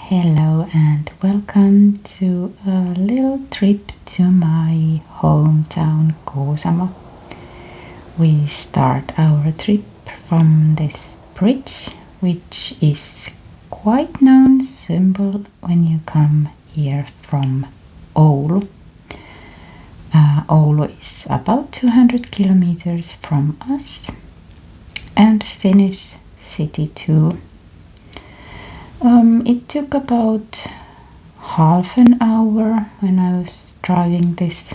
Hello and welcome to a little trip to my hometown Kuusamo. We start our trip from this bridge, which is quite known symbol when you come here from Oulu. Oulu is about 200 kilometers from us and Finnish city too. It took about half an hour when I was driving this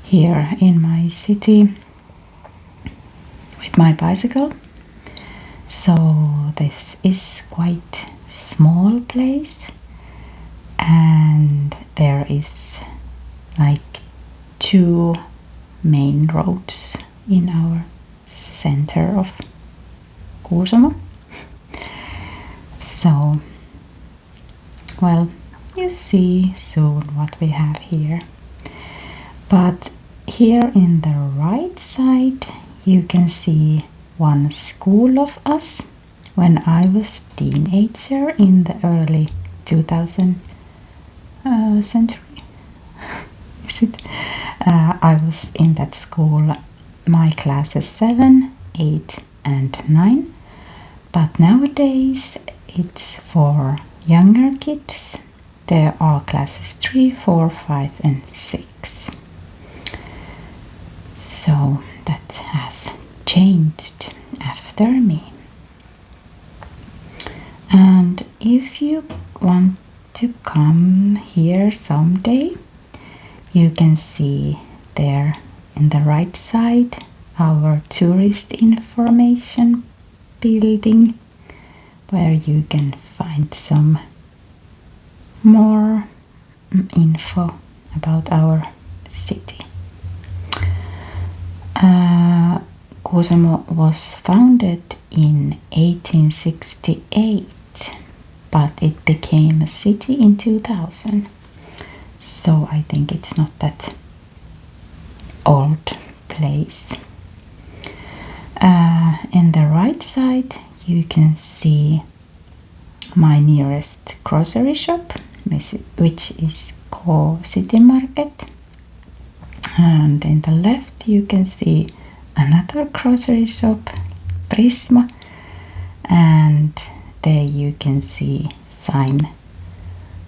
here in my city with my bicycle. So this is quite small place and there is like two main roads in our center of Kuusamo. So, well, you see soon what we have here. But here in the right side you can see one school of us when I was teenager in the early 2000 century. Is it? I was in that school, my classes 7, 8 and 9. But nowadays it's for younger kids. There are classes 3, 4, 5 and 6. So that has changed after me. And if you want to come here someday, you can see there in the right side our tourist information building, where you can find some more info about our city. Kuusamo was founded in 1868, but it became a city in 2000. So I think it's not that old place. In the right side you can see my nearest grocery shop, which is called City Market. And in the left you can see another grocery shop, Prisma, and there you can see sign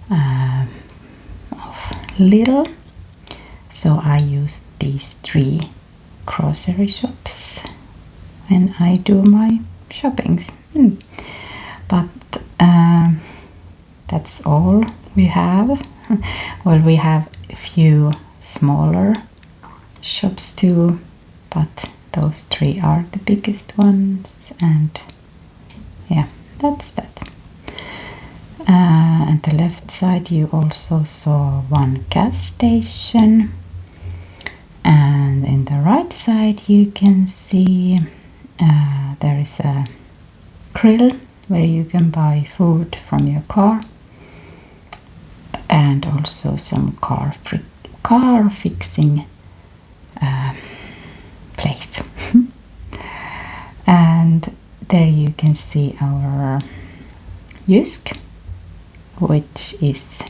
of Little. So I use these 3 grocery shops when I do my shoppings. But that's all we have. Well, we have a few smaller shops too, but those 3 are the biggest ones, and yeah, that's that. At the left side you also saw one gas station, and in the right side you can see there is a grill where you can buy food from your car, and also some car fixing place. And there you can see our Jysk, which is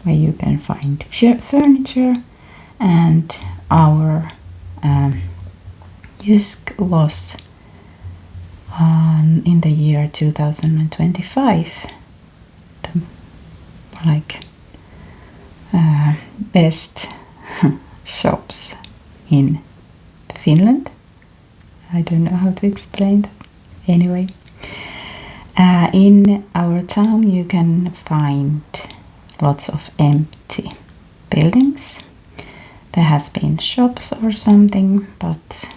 where you can find furniture, and our Jysk was in the year 2025 the best shops in Finland. I don't know how to explain that. Anyway, in our town you can find lots of empty buildings. There has been shops or something, but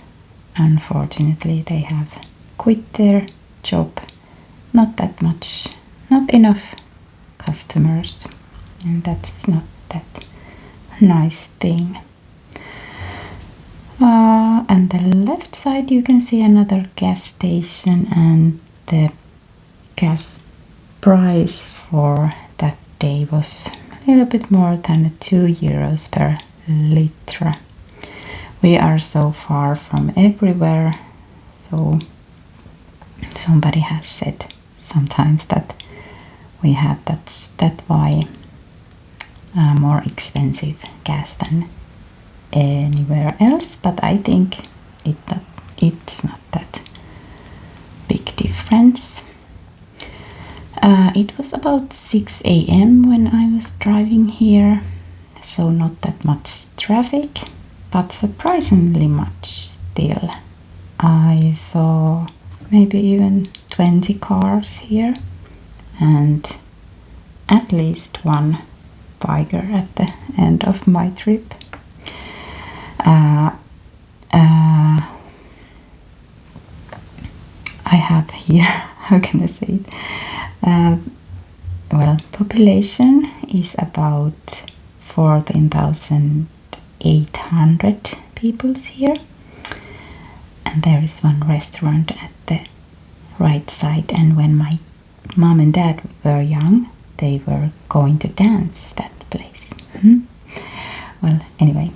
unfortunately they have quit their job. Not that much, not enough customers, and that's not that nice thing. On the left side you can see another gas station, and the gas price for that day was a little bit more than €2 per liter. We are so far from everywhere, so somebody has said sometimes that we have that why more expensive gas than anywhere else, but I think it's not that big difference. It was about 6 a.m. when I was driving here, so not that much traffic, but surprisingly much still. I saw maybe even 20 cars here and at least one biker at the end of my trip. I have here, how can I say it? Well, population is about 14,800 people here, and there is one restaurant at the right side, and when my mom and dad were young they were going to dance that place. Well, anyway,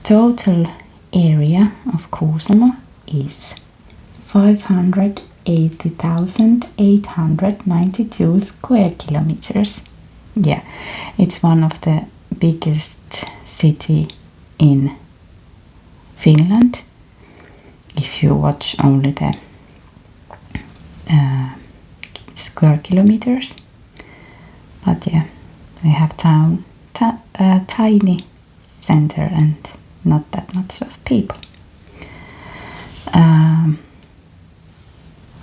total area of Kuusamo is 580,892 square kilometers. Yeah, it's one of the biggest city in Finland if you watch only the square kilometers. But yeah, we have tiny center and not that much of people.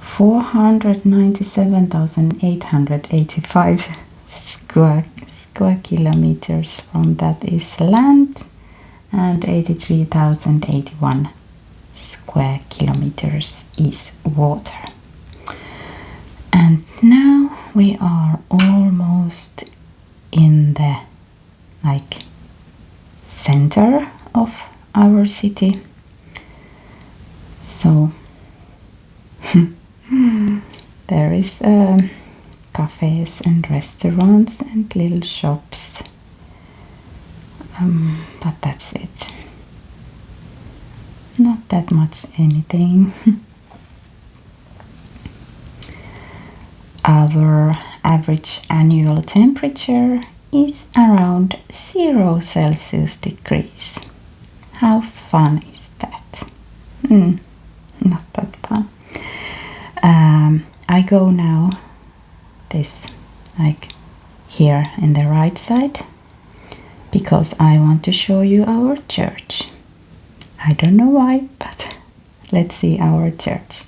497,885 square kilometers from that is land, and 83,081 square kilometers is water. And now we are almost in the center of our city. So there is cafes and restaurants and little shops, but that's it. Not that much anything. Our average annual temperature is around 0 Celsius degrees. How fun is that? Not that fun. I go now here in the right side because I want to show you our church. I don't know why, but let's see our church.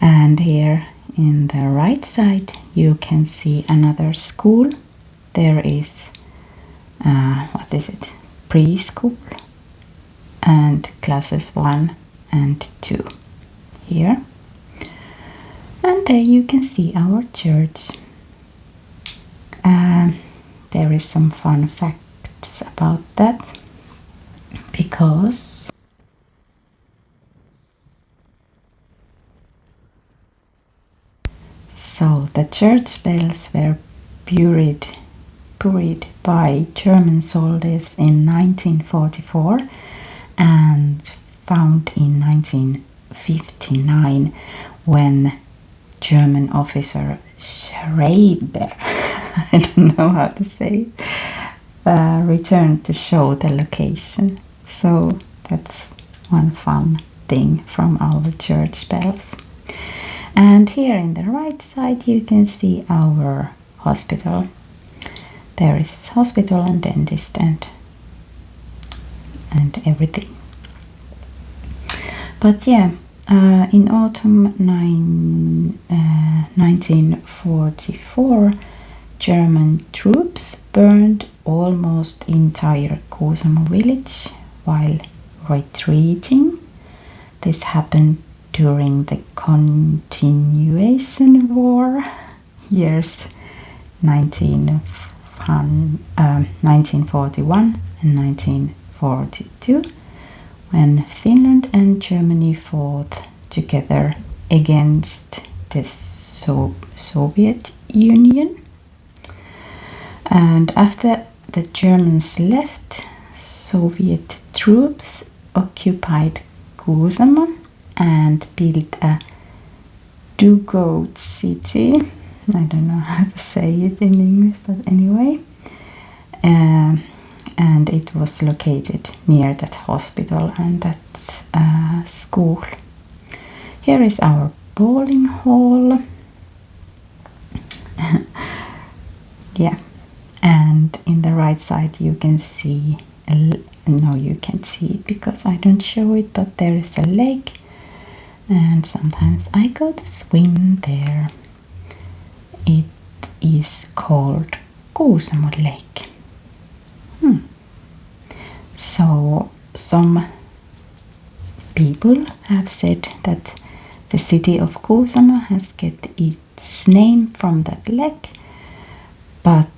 And here in the right side you can see another school. There is preschool and classes 1 and 2 here. And there you can see our church. There is some fun facts about that, because the church bells were buried by German soldiers in 1944 and found in 1959 when German officer Schreiber, I don't know how to say it, returned to show the location. So that's one fun thing from our church bells. And here in the right side you can see our hospital. There is hospital and dentist and everything. But yeah, in autumn 1944, German troops burned almost entire Kuusamo village while retreating. This happened during the Continuation War, years 1941 and 1942, when Finland and Germany fought together against the Soviet Union. And after the Germans left, Soviet troops occupied Kuusamo and built a dugout city. I don't know how to say it in English, but anyway. And it was located near that hospital and that school. Here is our bowling hall. Yeah, and in the right side you can see, no, you can't see it because I don't show it, but there is a lake, and sometimes I go to swim there. It is called Kuusamo Lake. So some people have said that the city of Kuusamo has get its name from that lake, but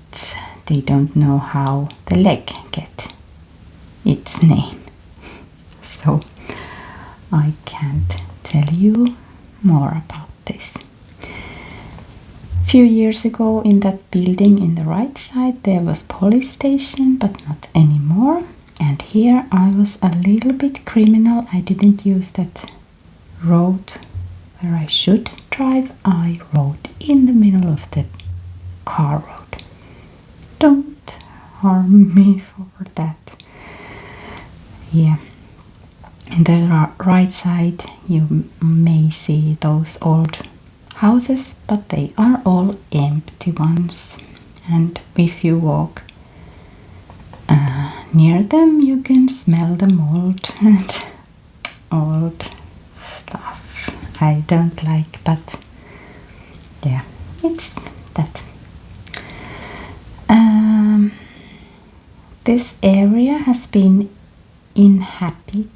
they don't know how the lake get its name. So I can't tell you more about this. Few years ago in that building in the right side there was police station, but not anymore. And here I was a little bit criminal. I didn't use that road where I should drive. I rode in the middle of the car road. Don't harm me for that. Yeah. In the right side you may see those old houses, but they are all empty ones. And if you walk near them, you can smell the mold and old stuff. I don't like, but yeah, it's that. This area has been inhabited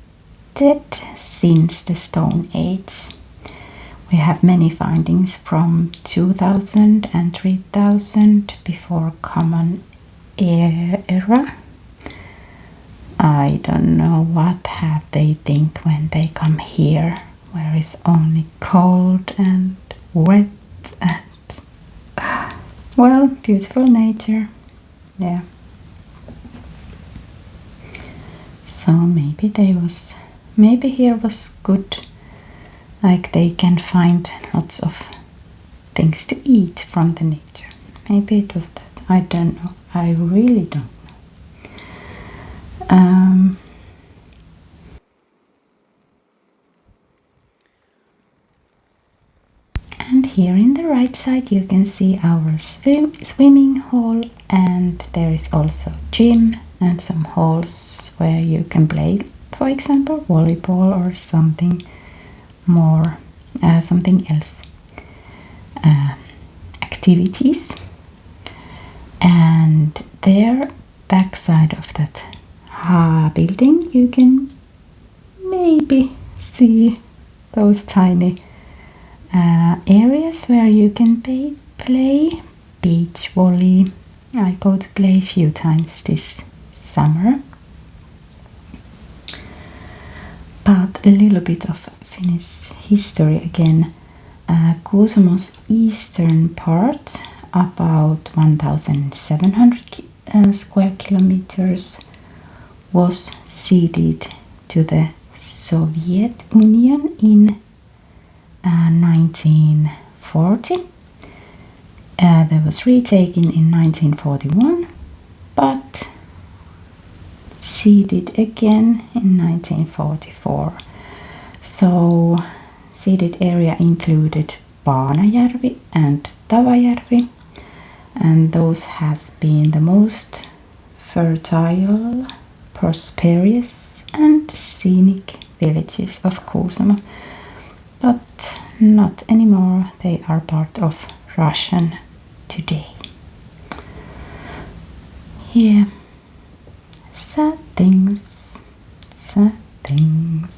since the Stone Age. We have many findings from 2000 and 3000 before Common Era. I don't know what have they think when they come here, where it's only cold and wet and well, beautiful nature. Yeah. So maybe here was good, like they can find lots of things to eat from the nature. Maybe it was that. I don't know. I really don't know. And here in the right side you can see our swimming hall, and there is also gym and some halls where you can play, for example, volleyball or something more, something else, activities. And there, backside of that building, you can maybe see those tiny areas where you can play beach volley. I go to play a few times this summer. But a little bit of Finnish history again. Kuusamo's eastern part, about 1,700 square kilometers, was ceded to the Soviet Union in 1940. That was retaken in 1941, but ceded again in 1944. So ceded area included Paanajärvi and Tavajärvi, and those has been the most fertile, prosperous and scenic villages of Kuusamo, but not anymore. They are part of Russian today. Yeah, sad things, sad things.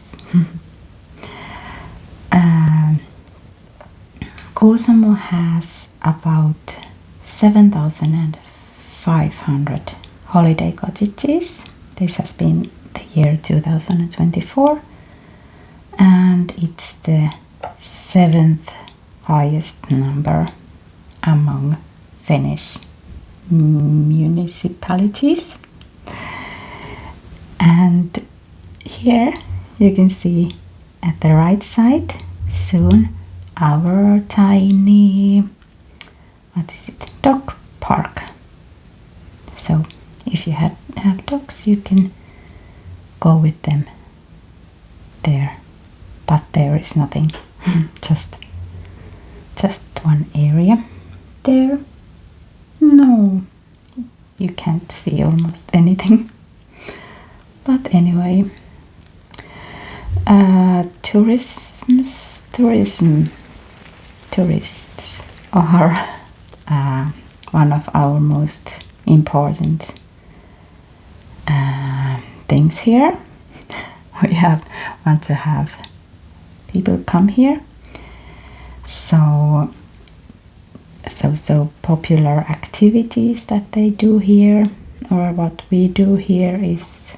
Kuusamo has about 7,500 holiday cottages. This has been the year 2024, and it's the 7th highest number among Finnish municipalities. And here you can see at the right side soon our tiny course you can go with them there, but there is nothing. just one area there. No, you can't see almost anything. But anyway, tourists are one of our most important things here. We want to have people come here. So popular activities that they do here, or what we do here, is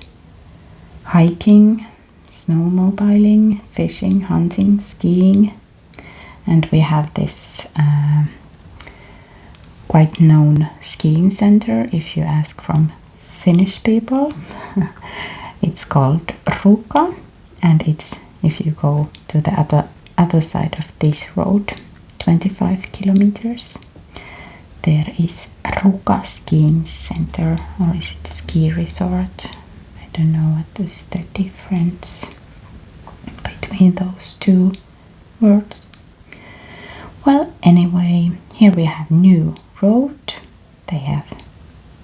hiking, snowmobiling, fishing, hunting, skiing, and we have this quite known skiing center. If you ask from Finnish people, it's called Ruka, and it's, if you go to the other side of this road, 25 kilometers, there is Ruka skiing center, or is it ski resort? I don't know what is the difference between those two words. Well, anyway, here we have new road. They have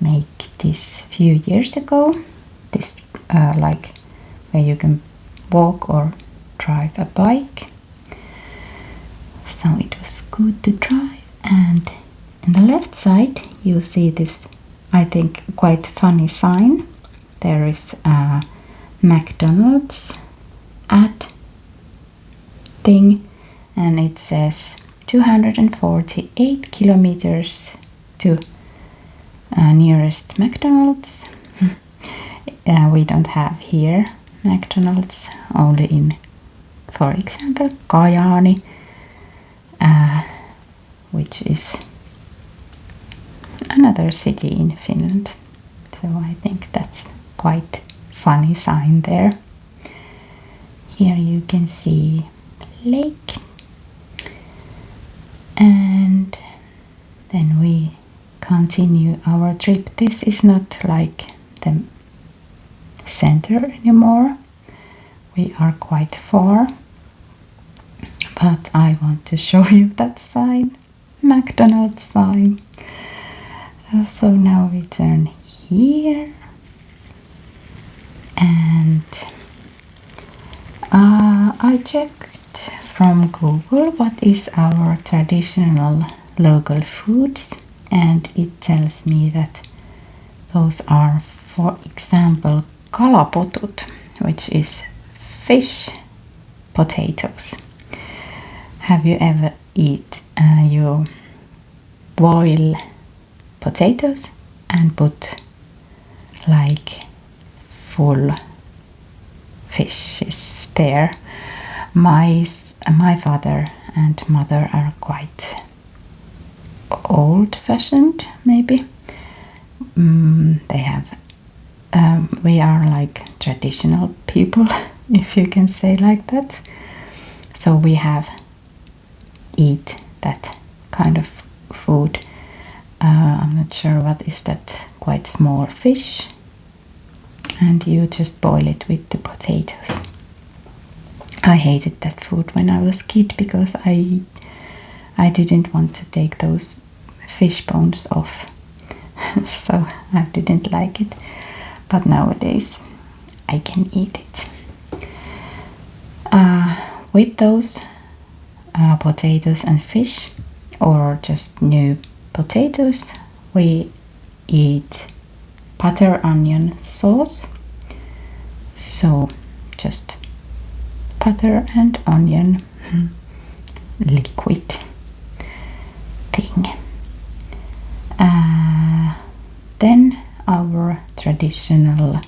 made this few years ago. This like where you can walk or drive a bike. So it was good to drive. And in the left side you see this, I think, quite funny sign. There is a McDonald's ad thing, and it says 248 kilometers to nearest McDonald's. We don't have here McDonald's, only in, for example, Kajaani, which is another city in Finland. So I think that's quite funny sign there. Here you can see lake, and then we continue our trip. This is not like the center anymore. We are quite far, but I want to show you that sign, McDonald's sign. So now we turn here, and I checked from Google what is our traditional local foods, and it tells me that those are, for example, kalapotut, which is fish potatoes. Have you ever you boil potatoes and put like full fishes there? My father and mother are quite old-fashioned, maybe. They have we are like traditional people, if you can say like that. So we have eat that kind of food. I'm not sure what is that, quite small fish, and you just boil it with the potatoes. I hated that food when I was a kid because I didn't want to take those fish bones off. So I didn't like it, but nowadays I can eat it. With those potatoes and fish, or just new potatoes, we eat butter onion sauce. So just butter and onion liquid thing. Then our traditional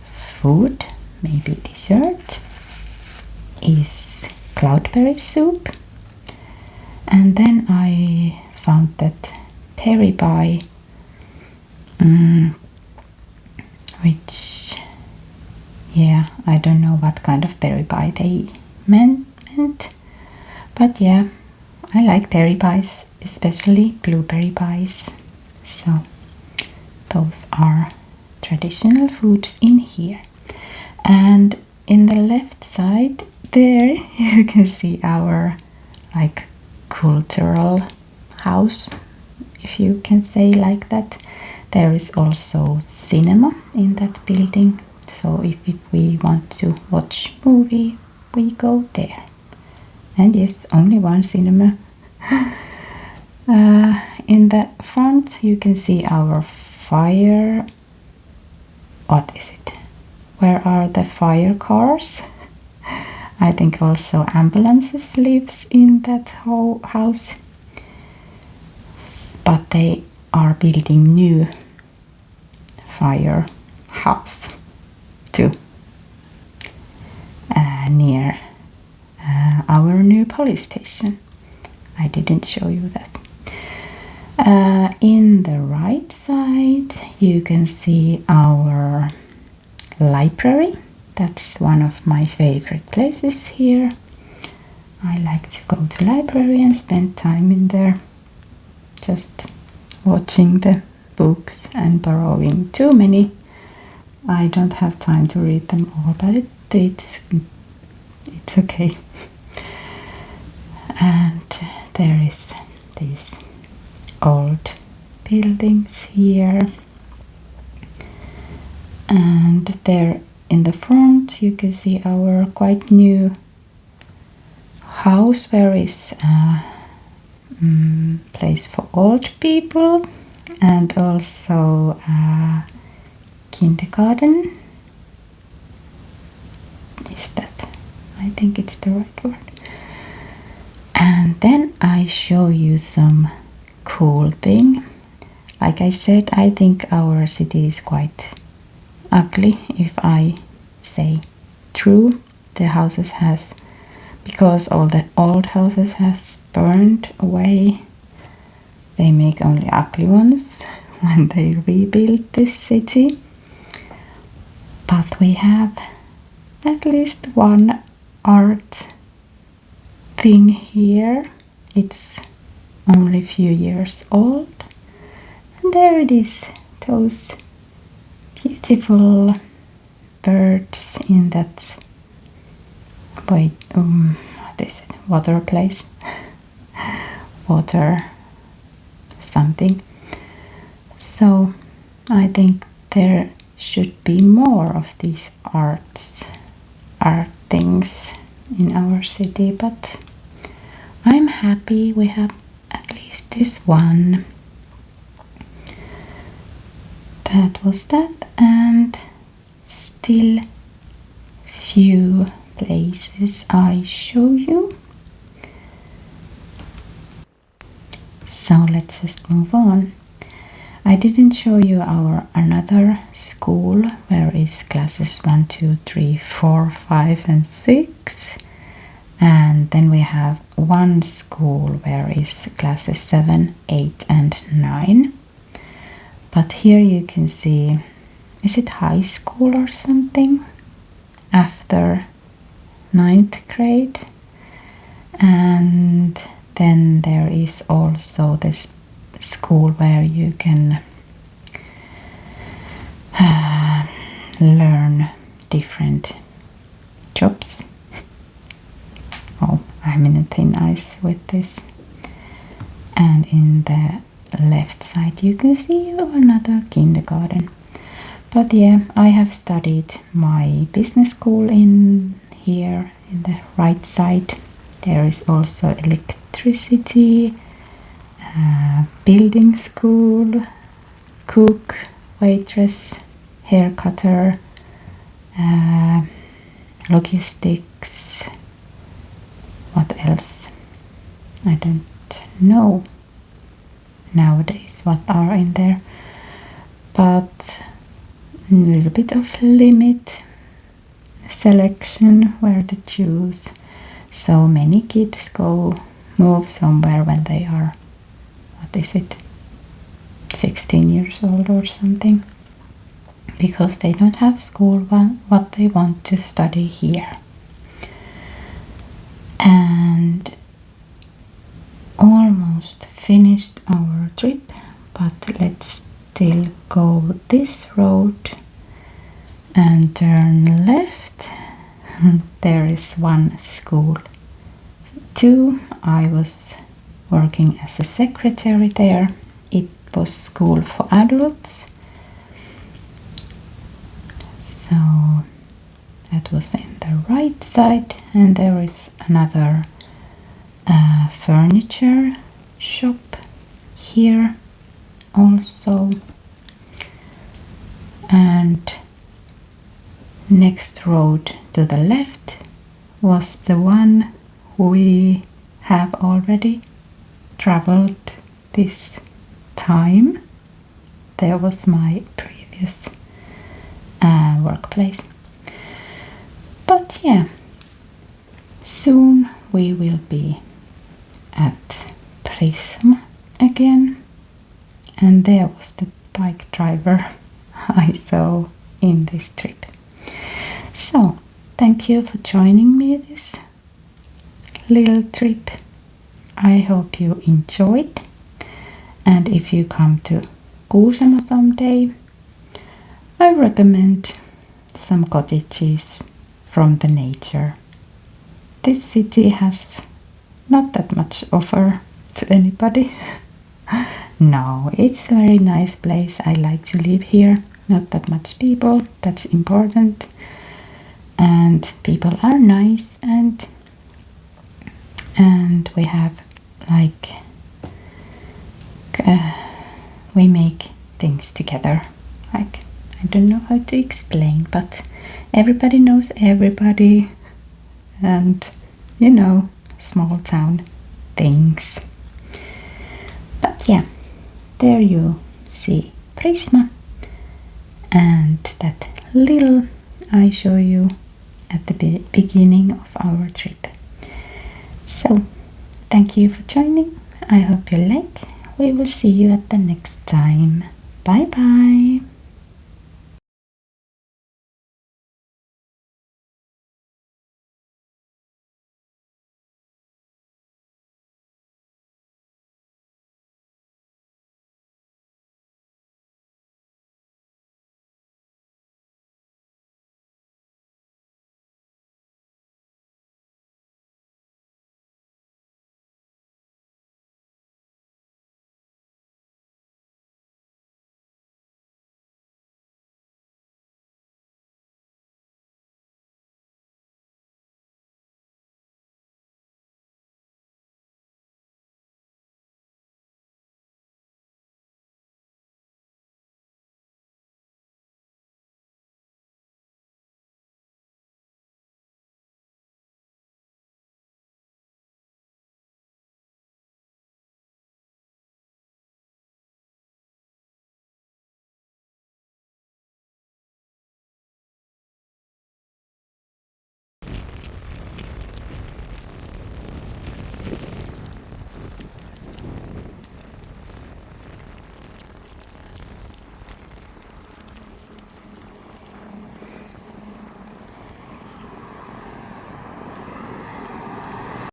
food, maybe dessert, is cloudberry soup. And then I found that peri pie, which, yeah, I don't know what kind of peri pie they meant, but yeah, I like peri pies, especially blueberry pies. So those are traditional foods in here. And in the left side there you can see our like cultural house, if you can say like that. There is also cinema in that building, so if we want to watch movie we go there. And yes, only one cinema. In the front you can see our fire. What is it? Where are the fire cars? I think also ambulances lives in that whole house. But they are building new fire house too, near our new police station. I didn't show you that. In the right side you can see our library. That's one of my favorite places here. I like to go to library and spend time in there, just watching the books and borrowing too many. I don't have time to read them all, but it's okay. And there is these old buildings here, and there in the front you can see our quite new house where is a place for old people and also a kindergarten. Is that? I think it's the right word. And then I show you some cool thing. Like I said, I think our city is quite ugly, if I say true. The houses has, because all the old houses has burned away, they make only ugly ones when they rebuild this city. But we have at least one art thing here. It's only a few years old, and there it is, those beautiful birds in that what is it, water place, water something. So I think there should be more of these art things in our city, but I'm happy we have at least this one. That was that, and still few places I show you. So let's just move on. I didn't show you our another school where is classes 1, 2, 3, 4, 5 and 6. And then we have one school where is classes 7, 8 and 9. But here you can see, is it high school or something? After 9th grade. And then there is also this school where you can learn different jobs. Oh, I'm in a thin ice with this. And in the left side you can see another kindergarten. But yeah, I have studied my business school in here in the right side. There is also electricity, building school, cook, waitress, hair cutter, logistics. What else? I don't know nowadays what are in there, but a little bit of limit selection where to choose. So many kids move somewhere when they are, what is it, 16 years old or something, because they don't have school what they want to study here. And almost finished our trip, but let's still go this road and turn left. There is one school. 2, I was working as a secretary there. It was school for adults. So that was in the right side, and there is another furniture shop here also. And next road to the left was the one we have already traveled this time. There was my previous workplace. But yeah, soon we will be at Prisma again, and there was the bike driver I saw in this trip. So thank you for joining me this little trip. I hope you enjoyed, and if you come to Kuusamo someday, I recommend some cottages from the nature. This city has not that much offer to anybody. No, it's a very nice place. I like to live here. Not that much people, that's important. And people are nice, and we have we make things together. Like, I don't know how to explain, but everybody knows everybody, and small town things. But yeah, there you see Prisma, and that little I show you at the beginning of our trip. So thank you for joining. I hope you like. We will see you at the next time. Bye bye.